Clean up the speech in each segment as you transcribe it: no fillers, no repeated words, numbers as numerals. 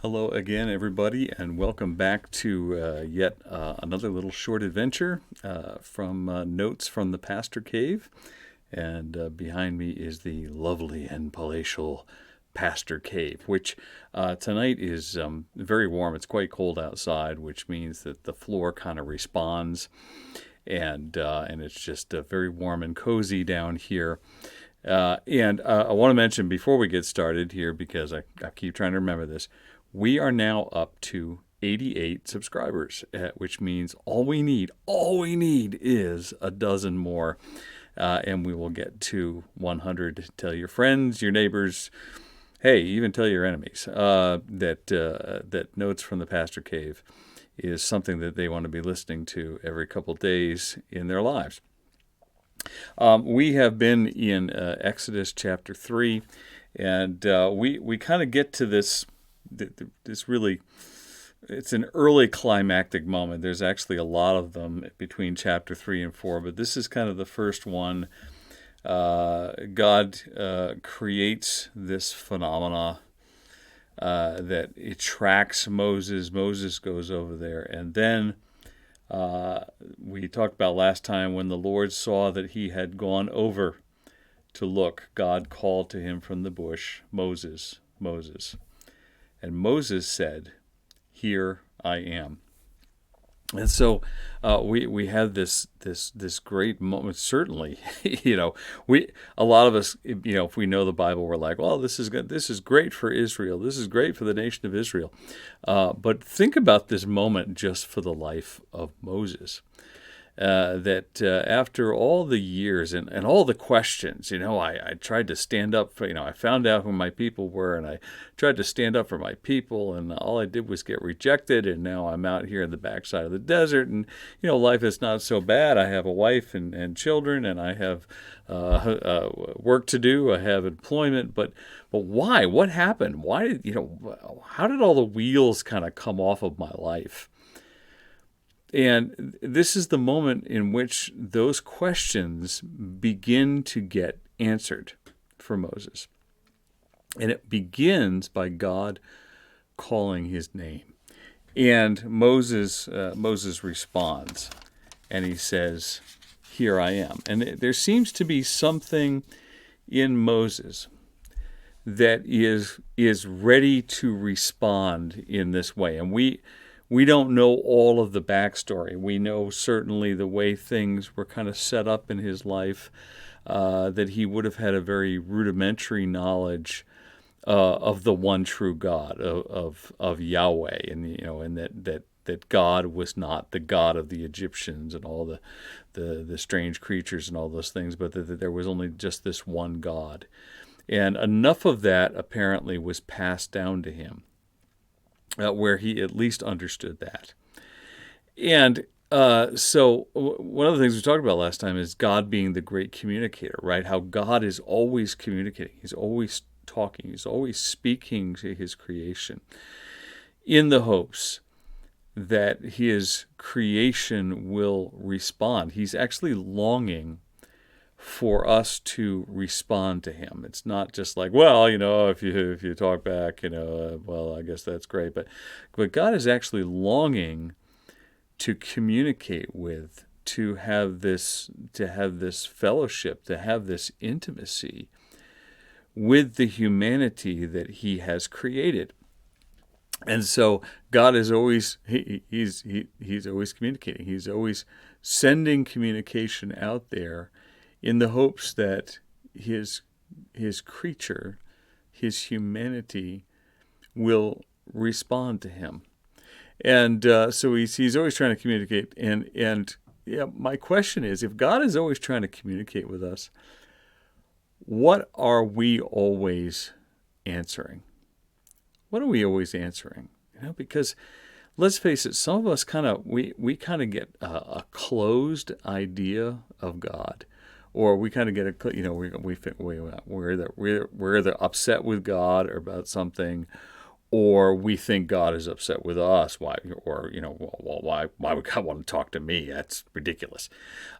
Hello again, everybody, and welcome back to yet another little short adventure from Notes from the Pastor Cave. And behind me is the lovely and palatial Pastor Cave, which tonight is very warm. It's quite cold outside, which means that the floor kind of responds, and it's just very warm and cozy down here. And I want to mention before we get started here, because I keep trying to remember this, we are now up to 88 subscribers, which means all we need is a dozen more, and we will get to 100. Tell your friends, your neighbors, hey, even tell your enemies that Notes from the Pastor Cave is something that they want to be listening to every couple days in their lives. We have been in Exodus chapter 3, and we kind of get to this really, it's an early climactic moment. There's actually a lot of them between chapter 3 and 4, but this is kind of the first one. God creates this phenomena that attracts Moses. Moses goes over there, and then we talked about last time when the Lord saw that he had gone over to look, God called to him from the bush, Moses, Moses. And Moses said, "Here I am." And so we have this great moment. Certainly, a lot of us, if we know the Bible, we're like, well, this is good. This is great for Israel. This is great for the nation of Israel. But think about this moment just for the life of Moses. That after all the years and all the questions, I tried to stand up for, I found out who my people were, and I tried to stand up for my people, and all I did was get rejected, and now I'm out here in the backside of the desert, and, life is not so bad. I have a wife and children, and I have work to do. I have employment, but why? What happened? Why did, how did all the wheels kind of come off of my life? And this is the moment in which those questions begin to get answered for Moses. And it begins by God calling his name. And Moses responds, and he says, "Here I am." And there seems to be something in Moses that is ready to respond in this way. And we don't know all of the backstory. We know certainly the way things were kind of set up in his life, that he would have had a very rudimentary knowledge of the one true God, of Yahweh, and that God was not the God of the Egyptians and all the strange creatures and all those things, but that there was only just this one God. And enough of that apparently was passed down to him, where he at least understood that. And so one of the things we talked about last time is God being the great communicator, right? How God is always communicating. He's always talking. He's always speaking to his creation in the hopes that his creation will respond. He's actually longing for us to respond to him. It's not just like, well, if you talk back, well, I guess that's great. But God is actually longing to communicate with, to have this fellowship, to have this intimacy with the humanity that he has created. And so God is always he's always communicating. He's always sending communication out there, in the hopes that his creature, his humanity, will respond to him. And so he's always trying to communicate. And my question is, if God is always trying to communicate with us, what are we always answering? What are we always answering? Because let's face it, some of us we kind of get a closed idea of God. Or we kind of get we think we're either upset with God or about something, or we think God is upset with us. Why? Or why would God want to talk to me? That's ridiculous.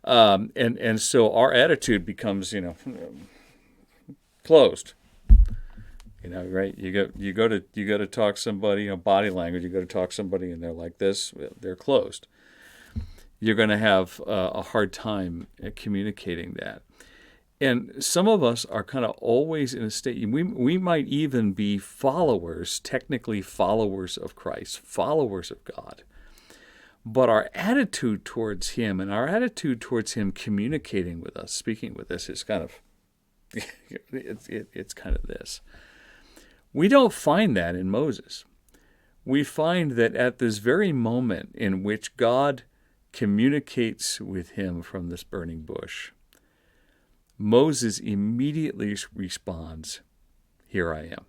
And so our attitude becomes closed. Right? You go to talk to somebody, body language. You go to talk to somebody, and they're like this. They're closed. You're going to have a hard time at communicating that. And some of us are kind of always in a state. We might even be followers, technically followers of Christ, followers of God. But our attitude towards Him and our attitude towards Him communicating with us, speaking with us, is kind of it's kind of this. We don't find that in Moses. We find that at this very moment in which God communicates with him from this burning bush, Moses immediately responds, "Here I am.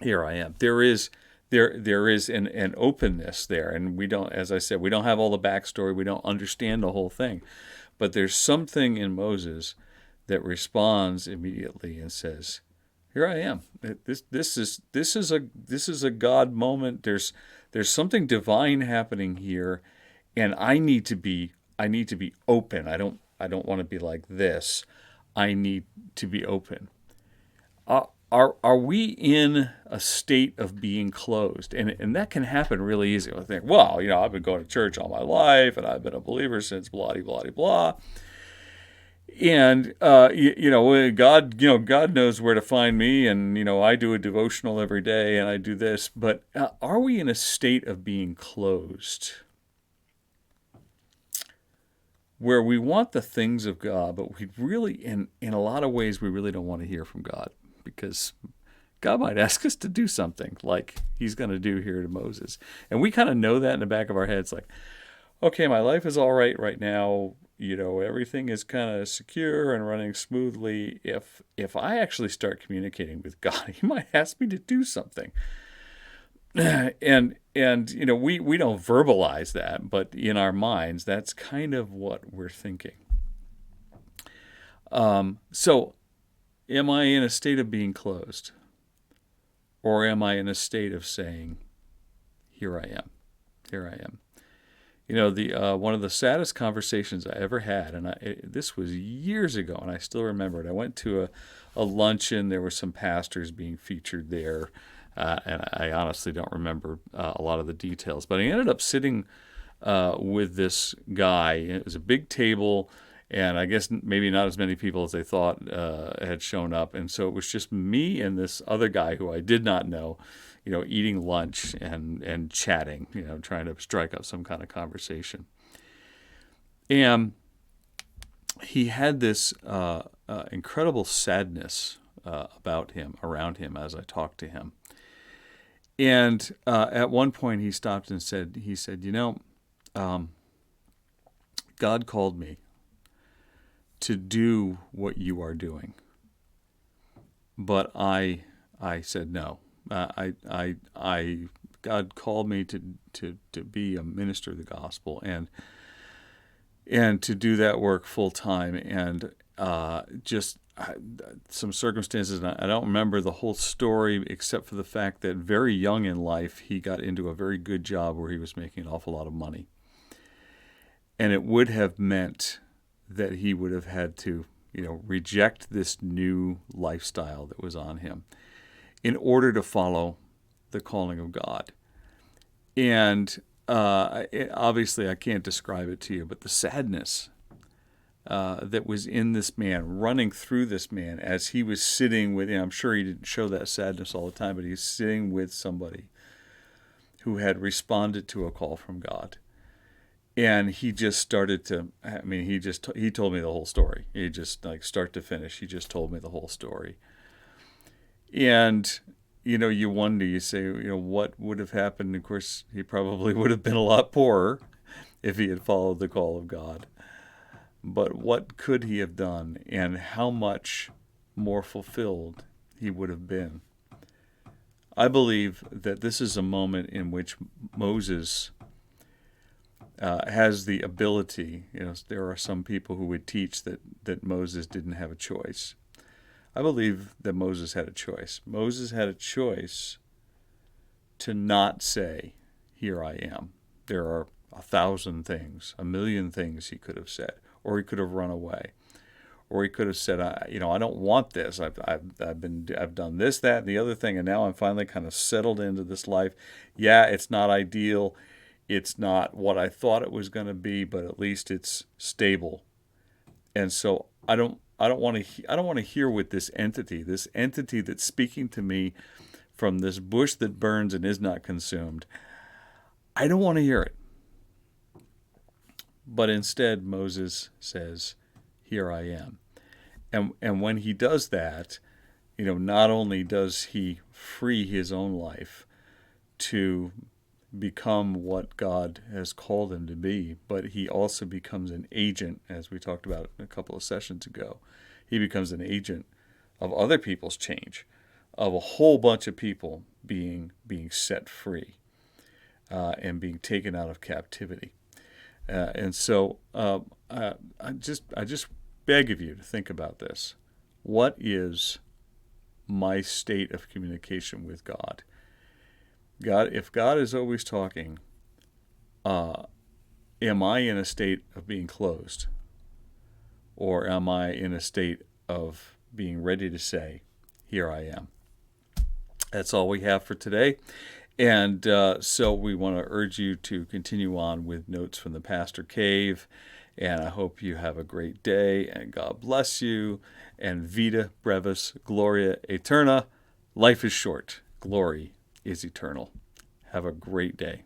Here I am." There is an openness there, and we don't, as I said, we don't have all the backstory. We don't understand the whole thing, but there's something in Moses that responds immediately and says, "Here I am." This is a God moment. There's something divine happening here, and I need to be open. I don't want to be like this. I need to be open. Are we in a state of being closed? And that can happen really easy. I think, well, I've been going to church all my life, and I've been a believer since blah blah blah blah. And God knows where to find me, and I do a devotional every day, and I do this. But are we in a state of being closed, where we want the things of God, but we really, in a lot of ways, we really don't want to hear from God, because God might ask us to do something like He's going to do here to Moses, and we kind of know that in the back of our heads, like, okay, my life is all right now. Everything is kind of secure and running smoothly. If I actually start communicating with God, He might ask me to do something. And we don't verbalize that, but in our minds, that's kind of what we're thinking. So, am I in a state of being closed, or am I in a state of saying, "Here I am, here I am"? One of the saddest conversations I ever had, and this was years ago, and I still remember it. I went to a luncheon. There were some pastors being featured there, and I honestly don't remember a lot of the details. But I ended up sitting with this guy. It was a big table, and I guess maybe not as many people as they thought had shown up. And so it was just me and this other guy who I did not know, eating lunch and chatting, trying to strike up some kind of conversation. And he had this incredible sadness about him, around him, as I talked to him. And at one point he stopped and said, God called me to do what you are doing. But I said no. God called me to be a minister of the gospel and to do that work full time, and some circumstances. And I don't remember the whole story except for the fact that very young in life he got into a very good job where he was making an awful lot of money, and it would have meant that he would have had to reject this new lifestyle that was on him in order to follow the calling of God. And obviously I can't describe it to you, but the sadness that was in this man, running through this man as he was sitting with him. I'm sure he didn't show that sadness all the time, but he's sitting with somebody who had responded to a call from God. And he just started to, he told me the whole story. He just, like, start to finish, he just told me the whole story. And, you wonder, you say, what would have happened? Of course, he probably would have been a lot poorer if he had followed the call of God. But what could he have done, and how much more fulfilled he would have been? I believe that this is a moment in which Moses has the ability. There are some people who would teach that Moses didn't have a choice. I believe that Moses had a choice. Moses had a choice to not say, "Here I am." There are 1,000 things, 1,000,000 things he could have said, or he could have run away, Or he could have said, I don't want this. I've done this, that, and the other thing, and now I'm finally kind of settled into this life. Yeah, it's not ideal. It's not what I thought it was going to be, but at least it's stable. And so I don't want to hear what this entity that's speaking to me from this bush that burns and is not consumed. I don't want to hear it. But instead, Moses says, "Here I am." And when he does that, not only does he free his own life to become what God has called him to be, but he also becomes an agent, as we talked about a couple of sessions ago. He becomes an agent of other people's change, of a whole bunch of people being set free and being taken out of captivity. And so I just beg of you to think about this. What is my state of communication with God? If God is always talking, am I in a state of being closed? Or am I in a state of being ready to say, "Here I am"? That's all we have for today. And so we want to urge you to continue on with Notes from the Pastor Cave. And I hope you have a great day, and God bless you. And Vita Brevis Gloria Eterna. Life is short. Glory is eternal. Have a great day.